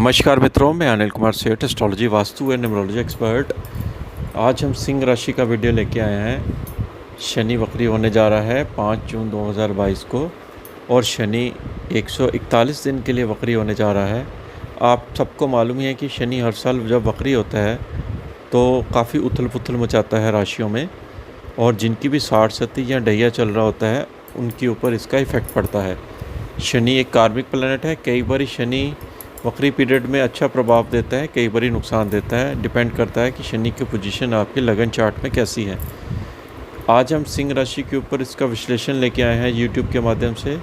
नमस्कार मित्रों, मैं अनिल कुमार सेठ, astrology, vastu and numerology expert. आज हम सिंह राशि का वीडियो लेके आए हैं। शनि वक्री होने जा रहा है 5 जून 2022 को और शनि 141 दिन के लिए वक्री होने जा रहा है। आप सबको मालूम ही है कि शनि हर साल जब वक्री होता है तो काफ़ी उथल पुथल मचाता है राशियों में, और जिनकी भी 60 सती या डहिया चल रहा होता है उनके ऊपर इसका इफ़ेक्ट पड़ता है। शनि एक कार्मिक प्लैनेट है। कई बार शनि वक्री पीरियड में अच्छा प्रभाव देता है, कई बार नुकसान देता है। डिपेंड करता है कि शनि की पोजीशन आपके लगन चार्ट में कैसी है। आज हम सिंह राशि के ऊपर इसका विश्लेषण लेके आए हैं यूट्यूब के माध्यम से।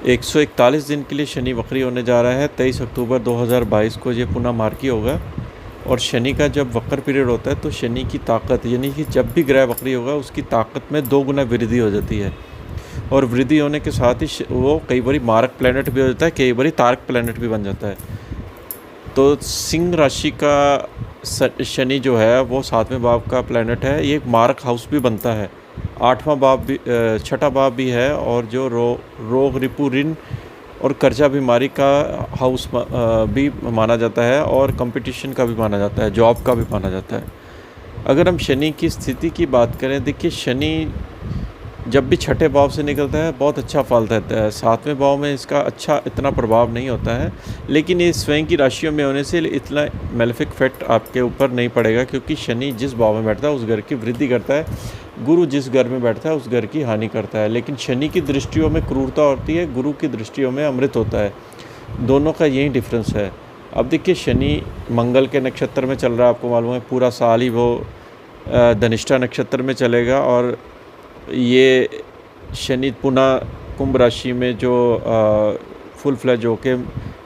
141 दिन के लिए शनि वक्री होने जा रहा है। 23 अक्टूबर 2022 को ये पुनः मार्गी होगा। और शनि का जब वक्र पीरियड होता है तो शनि की ताकत, यानी कि जब भी ग्रह वक्री होगा उसकी ताकत में 2 गुना वृद्धि हो जाती है। और वृद्धि होने के साथ ही वो कई बार मारक प्लैनेट भी हो जाता है, कई बार तारक प्लैनेट भी बन जाता है। तो सिंह राशि का शनि जो है वो 7वें भाव का प्लैनेट है। ये एक मारक हाउस भी बनता है। 8वां भाव भी, 6ठा भाव भी है। और जो रोग रिपु ऋण और कर्जा बीमारी का हाउस भी माना जाता है, और कंपटीशन का भी माना जाता है, जॉब का भी माना जाता है। अगर हम शनि की स्थिति की बात करें, देखिए शनि जब भी 6ठे भाव से निकलता है बहुत अच्छा फल देता है। 7वें भाव में इसका अच्छा इतना प्रभाव नहीं होता है, लेकिन ये स्वयं की राशियों में होने से इतना मेलेफिक इफेक्ट आपके ऊपर नहीं पड़ेगा, क्योंकि शनि जिस भाव में बैठता है उस घर की वृद्धि करता है, गुरु जिस घर में बैठता है उस घर की हानि करता है। लेकिन शनि की दृष्टियों में क्रूरता होती है, गुरु की दृष्टियों में अमृत होता है। दोनों का यही डिफरेंस है। अब देखिए शनि मंगल के नक्षत्र में चल रहा है, आपको मालूम है पूरा साल ही वो धनिष्ठा नक्षत्र में चलेगा। और ये शनि पुनः कुंभ राशि में जो फुल फ्लैज होके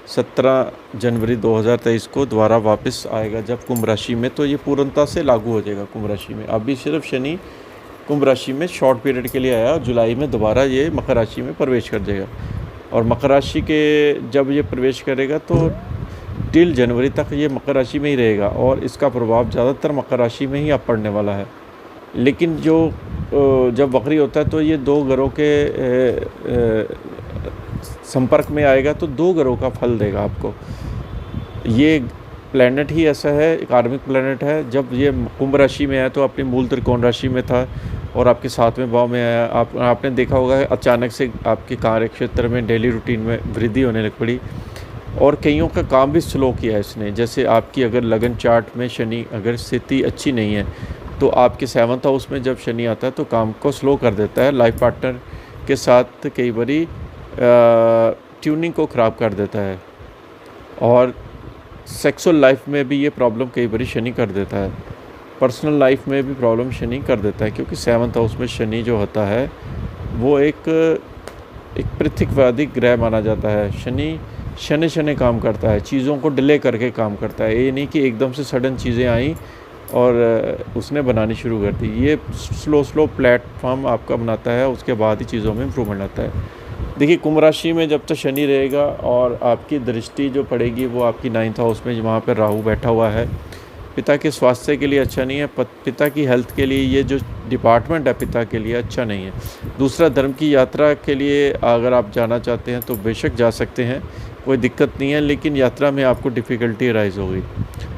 17 जनवरी 2023 को दोबारा वापस आएगा जब कुंभ राशि में, तो ये पूर्णता से लागू हो जाएगा कुंभ राशि में। अभी सिर्फ शनि कुंभ राशि में शॉर्ट पीरियड के लिए आया, और जुलाई में दोबारा ये मकर राशि में प्रवेश कर जाएगा। और मकर राशि के जब ये प्रवेश करेगा तो टिल जनवरी तक ये मकर राशि में ही रहेगा, और इसका प्रभाव ज़्यादातर मकर राशि में ही अब पड़ने वाला है। लेकिन जो जब वक्री होता है तो ये 2 ग्रहों के संपर्क में आएगा तो 2 ग्रहों का फल देगा आपको। ये प्लैनेट ही ऐसा है, कार्मिक प्लैनेट है। जब ये कुंभ राशि में आया तो अपनी मूल त्रिकोण राशि में था और आपके 7वें भाव में आया। आपने देखा होगा अचानक से आपके कार्य क्षेत्र में डेली रूटीन में वृद्धि होने लग पड़ी, और कईयों का काम भी स्लो किया इसने। जैसे आपकी अगर लगन चार्ट में शनि अगर स्थिति अच्छी नहीं है तो आपके 7th हाउस में जब शनि आता है तो काम को स्लो कर देता है। लाइफ पार्टनर के साथ कई बारी ट्यूनिंग को ख़राब कर देता है, और सेक्सुअल लाइफ में भी ये प्रॉब्लम कई बारी शनि कर देता है। पर्सनल लाइफ में भी प्रॉब्लम शनि कर देता है, क्योंकि 7th हाउस में शनि जो होता है वो एक पृथ्वीवादी ग्रह माना जाता है। शनि शनि काम करता है, चीज़ों को डिले करके काम करता है। ये नहीं कि एकदम से सडन चीज़ें आई और उसने बनानी शुरू कर दी। ये स्लो प्लेटफॉर्म आपका बनाता है, उसके बाद ही चीज़ों में इम्प्रूवमेंट आता है। देखिए कुंभ राशि में जब तक शनि रहेगा और आपकी दृष्टि जो पड़ेगी वो आपकी 9th हाउस में, वहाँ पर राहु बैठा हुआ है। पिता के स्वास्थ्य के लिए अच्छा नहीं है। पिता की हेल्थ के लिए ये जो डिपार्टमेंट है पिता के लिए अच्छा नहीं है। दूसरा, धर्म की यात्रा के लिए अगर आप जाना चाहते हैं तो बेशक जा सकते हैं, कोई दिक्कत नहीं है। लेकिन यात्रा में आपको डिफ़िकल्टी राइज होगी,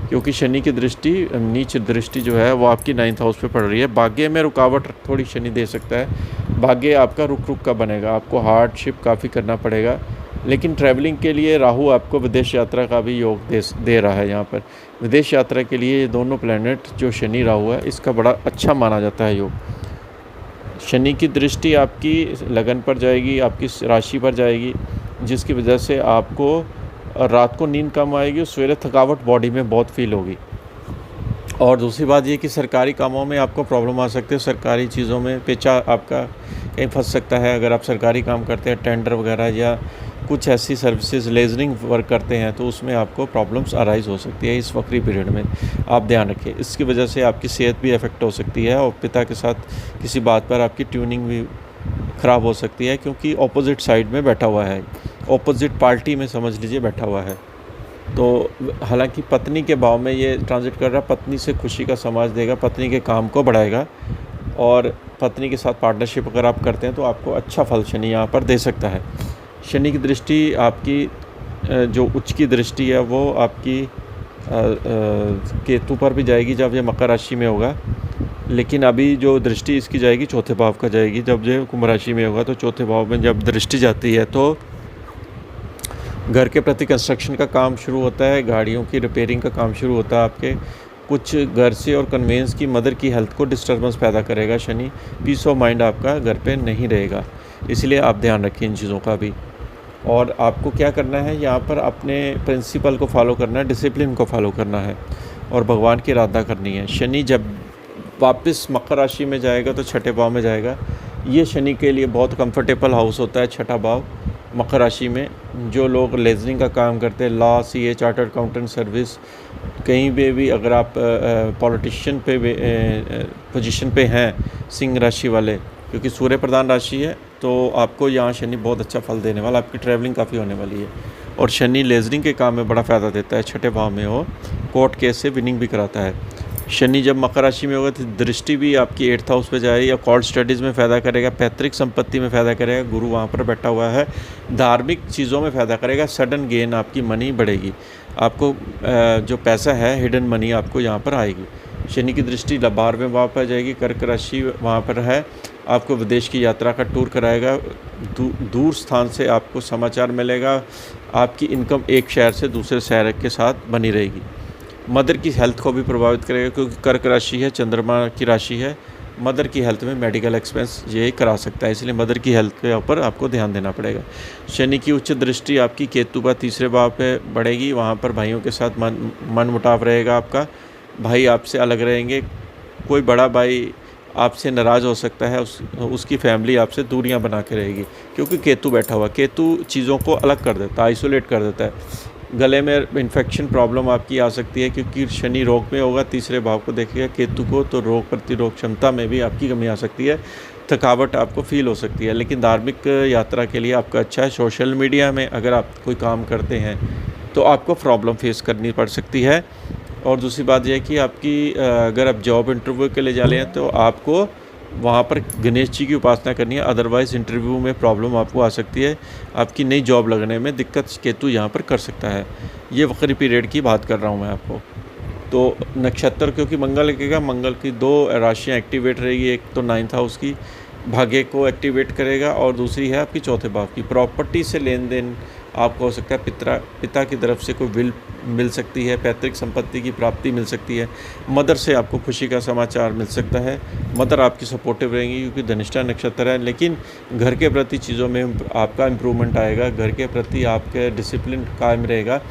क्योंकि शनि की दृष्टि, नीच दृष्टि जो है वो आपकी 9th हाउस पे पड़ रही है। भाग्य में रुकावट थोड़ी शनि दे सकता है। भाग्य आपका रुक का बनेगा, आपको हार्डशिप काफ़ी करना पड़ेगा। लेकिन ट्रैवलिंग के लिए राहु आपको विदेश यात्रा का भी योग दे रहा है। यहाँ पर विदेश यात्रा के लिए ये दोनों प्लैनेट जो शनि राहु है इसका बड़ा अच्छा माना जाता है योग। शनि की दृष्टि आपकी लगन पर जाएगी, आपकी राशि पर जाएगी, जिसकी वजह से आपको रात को नींद कम आएगी और सवेरे थकावट बॉडी में बहुत फील होगी। और दूसरी बात ये कि सरकारी कामों में आपको प्रॉब्लम आ सकती है। सरकारी चीज़ों में पेचा आपका कहीं फंस सकता है। अगर आप सरकारी काम करते हैं, टेंडर वगैरह या कुछ ऐसी सर्विसेज, लेजरिंग वर्क करते हैं, तो उसमें आपको प्रॉब्लम्स अराइज हो सकती है इस वक्री पीरियड में। आप ध्यान रखें, इसकी वजह से आपकी सेहत भी अफेक्ट हो सकती है, और पिता के साथ किसी बात पर आपकी ट्यूनिंग भी ख़राब हो सकती है, क्योंकि ऑपोजिट साइड में बैठा हुआ है, ऑपोजिट पार्टी में समझ लीजिए बैठा हुआ है। तो हालांकि पत्नी के भाव में ये ट्रांजिट कर रहा है, पत्नी से खुशी का समाज देगा, पत्नी के काम को बढ़ाएगा, और पत्नी के साथ पार्टनरशिप अगर आप करते हैं तो आपको अच्छा फल शनि यहाँ पर दे सकता है। शनि की दृष्टि आपकी जो उच्च की दृष्टि है वो आपकी केतु पर भी जाएगी जब ये मकर राशि में होगा, लेकिन अभी जो दृष्टि इसकी जाएगी चौथे भाव का जाएगी। जब ये कुंभ राशि में होगा तो चौथे भाव में जब दृष्टि जाती है तो घर के प्रति कंस्ट्रक्शन का काम शुरू होता है, गाड़ियों की रिपेयरिंग का काम शुरू होता है आपके। कुछ घर से और कन्वेंस की मदर की हेल्थ को डिस्टर्बेंस पैदा करेगा शनि। पीस ऑफ माइंड आपका घर पे नहीं रहेगा, इसलिए आप ध्यान रखें इन चीज़ों का भी। और आपको क्या करना है, यहाँ पर अपने प्रिंसिपल को फॉलो करना है, डिसिप्लिन को फॉलो करना है और भगवान की आराधना करनी है। शनि जब वापस मकर राशि में जाएगा तो छठे भाव में जाएगा। ये शनि के लिए बहुत कंफर्टेबल हाउस होता है छठा भाव मकर राशि में। जो लोग लेजरिंग का काम करते हैं, law, CA, chartered accountant service, कहीं पे भी अगर आप पॉलिटिशियन पे पोजीशन पे हैं सिंह राशि वाले, क्योंकि सूर्य प्रधान राशि है तो आपको यहाँ शनि बहुत अच्छा फल देने वाला, आपकी ट्रैवलिंग काफ़ी होने वाली है। और शनि लेजरिंग के काम में बड़ा फ़ायदा देता है, छठे भाव में हो, कोर्ट केस से विनिंग भी कराता है। शनि जब मकर राशि में होगा तो दृष्टि भी आपकी 8th हाउस पे जाए या कोर्ट स्टडीज़ में फ़ायदा करेगा, पैतृक संपत्ति में फ़ायदा करेगा, गुरु वहाँ पर बैठा हुआ है, धार्मिक चीज़ों में फ़ायदा करेगा, सडन गेन आपकी मनी बढ़ेगी, आपको जो पैसा है हिडन मनी आपको यहाँ पर आएगी। शनि की दृष्टि 12वें भाव पर जाएगी, कर्क राशि वहाँ पर है, आपको विदेश की यात्रा का टूर कराएगा, दूर स्थान से आपको समाचार मिलेगा, आपकी इनकम एक शहर से दूसरे शहर के साथ बनी रहेगी। मदर की हेल्थ को भी प्रभावित करेगा, क्योंकि कर्क राशि है, चंद्रमा की राशि है, मदर की हेल्थ में मेडिकल एक्सपेंस ये करा सकता है, इसलिए मदर की हेल्थ के ऊपर आपको ध्यान देना पड़ेगा। शनि की उच्च दृष्टि आपकी केतु पर 3रे भाव पे बढ़ेगी, वहाँ पर भाइयों के साथ मन मुटाव रहेगा आपका, भाई आपसे अलग रहेंगे, कोई बड़ा भाई आपसे नाराज़ हो सकता है, उसकी फैमिली आपसे दूरियां बना के रहेगी, क्योंकि केतु बैठा हुआ। केतु चीज़ों को अलग कर देता है, आइसोलेट कर देता है। गले में इन्फेक्शन प्रॉब्लम आपकी आ सकती है, क्योंकि शनि रोग में होगा, 3रे भाव को देखेगा केतु को, तो रोग प्रतिरोध क्षमता में भी आपकी कमी आ सकती है, थकावट आपको फील हो सकती है। लेकिन धार्मिक यात्रा के लिए आपका अच्छा है। सोशल मीडिया में अगर आप कोई काम करते हैं तो आपको प्रॉब्लम फेस करनी पड़ सकती है। और दूसरी बात यह है कि आपकी अगर आप जॉब इंटरव्यू के लिए जा रहे हैं तो आपको वहाँ पर गणेश जी की उपासना करनी है, अदरवाइज़ इंटरव्यू में प्रॉब्लम आपको आ सकती है, आपकी नई जॉब लगने में दिक्कत केतु यहाँ पर कर सकता है। ये वक्री पीरियड की बात कर रहा हूँ मैं आपको। तो नक्षत्र, क्योंकि मंगल लगेगा, मंगल की 2 राशियाँ एक्टिवेट रहेगी, एक तो 9th हाउस की भाग्य को एक्टिवेट करेगा और दूसरी है आपकी चौथे भाव की। प्रॉपर्टी से लेन देन आपको हो सकता है, पिता की तरफ से कोई विल मिल सकती है, पैतृक संपत्ति की प्राप्ति मिल सकती है, मदर से आपको खुशी का समाचार मिल सकता है, मदर आपकी सपोर्टिव रहेंगी क्योंकि धनिष्ठा नक्षत्र है। लेकिन घर के प्रति चीज़ों में आपका इम्प्रूवमेंट आएगा, घर के प्रति आपके डिसिप्लिन कायम रहेगा।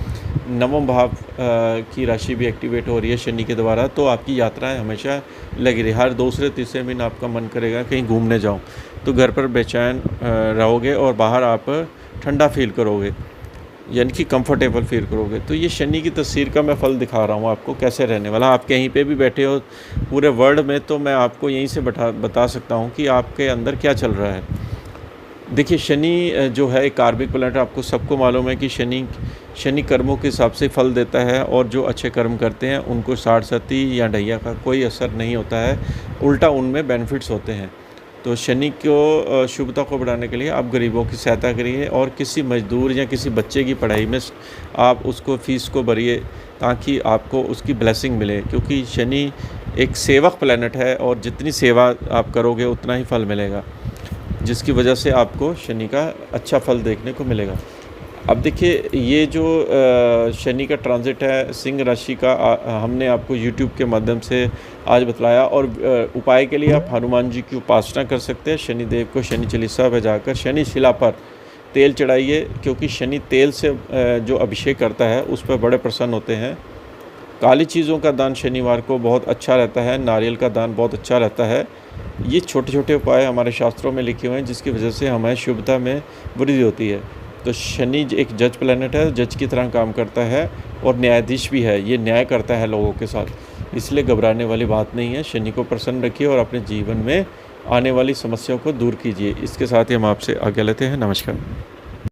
9वें भाव की राशि भी एक्टिवेट हो रही है शनि के द्वारा, तो आपकी यात्राएं हमेशा लगी रही। हर दूसरे तीसरे दिन आपका मन करेगा कहीं घूमने जाऊं, तो घर पर बेचैन रहोगे और बाहर आप ठंडा फील करोगे, यानी कि कंफर्टेबल फील करोगे। तो ये शनि की तस्वीर का मैं फल दिखा रहा हूँ आपको कैसे रहने वाला। आप कहीं पे भी बैठे हो पूरे वर्ल्ड में, तो मैं आपको यहीं से बता सकता हूँ कि आपके अंदर क्या चल रहा है। देखिए, शनि जो है एक कार्मिक प्लैनेट, आपको सबको मालूम है कि शनि कर्मों के हिसाब से फल देता है, और जो अच्छे कर्म करते हैं उनको 60-70 या ढैया का कोई असर नहीं होता है, उल्टा उनमें बेनिफिट्स होते हैं। तो शनि को शुभता को बढ़ाने के लिए आप गरीबों की सहायता करिए, और किसी मजदूर या किसी बच्चे की पढ़ाई में आप उसको फ़ीस को भरिए, ताकि आपको उसकी ब्लेसिंग मिले। क्योंकि शनि एक सेवक प्लैनेट है, और जितनी सेवा आप करोगे उतना ही फल मिलेगा, जिसकी वजह से आपको शनि का अच्छा फल देखने को मिलेगा। अब देखिए, ये जो शनि का ट्रांजिट है सिंह राशि का, हमने आपको YouTube के माध्यम से आज बतलाया। और उपाय के लिए आप हनुमान जी की उपासना कर सकते हैं। शनिदेव को शनि चालीसा बजाकर शनि शिला पर तेल चढ़ाइए, क्योंकि शनि तेल से जो अभिषेक करता है उस पर बड़े प्रसन्न होते हैं। काली चीज़ों का दान शनिवार को बहुत अच्छा रहता है, नारियल का दान बहुत अच्छा रहता है। ये छोटे छोटे उपाय हमारे शास्त्रों में लिखे हुए हैं, जिसकी वजह से हमें शुभता में वृद्धि होती है। तो शनि एक जज प्लैनेट है, जज की तरह काम करता है, और न्यायाधीश भी है, ये न्याय करता है लोगों के साथ, इसलिए घबराने वाली बात नहीं है। शनि को प्रसन्न रखिए और अपने जीवन में आने वाली समस्याओं को दूर कीजिए। इसके साथ ही हम आपसे आज्ञा लेते हैं। नमस्कार।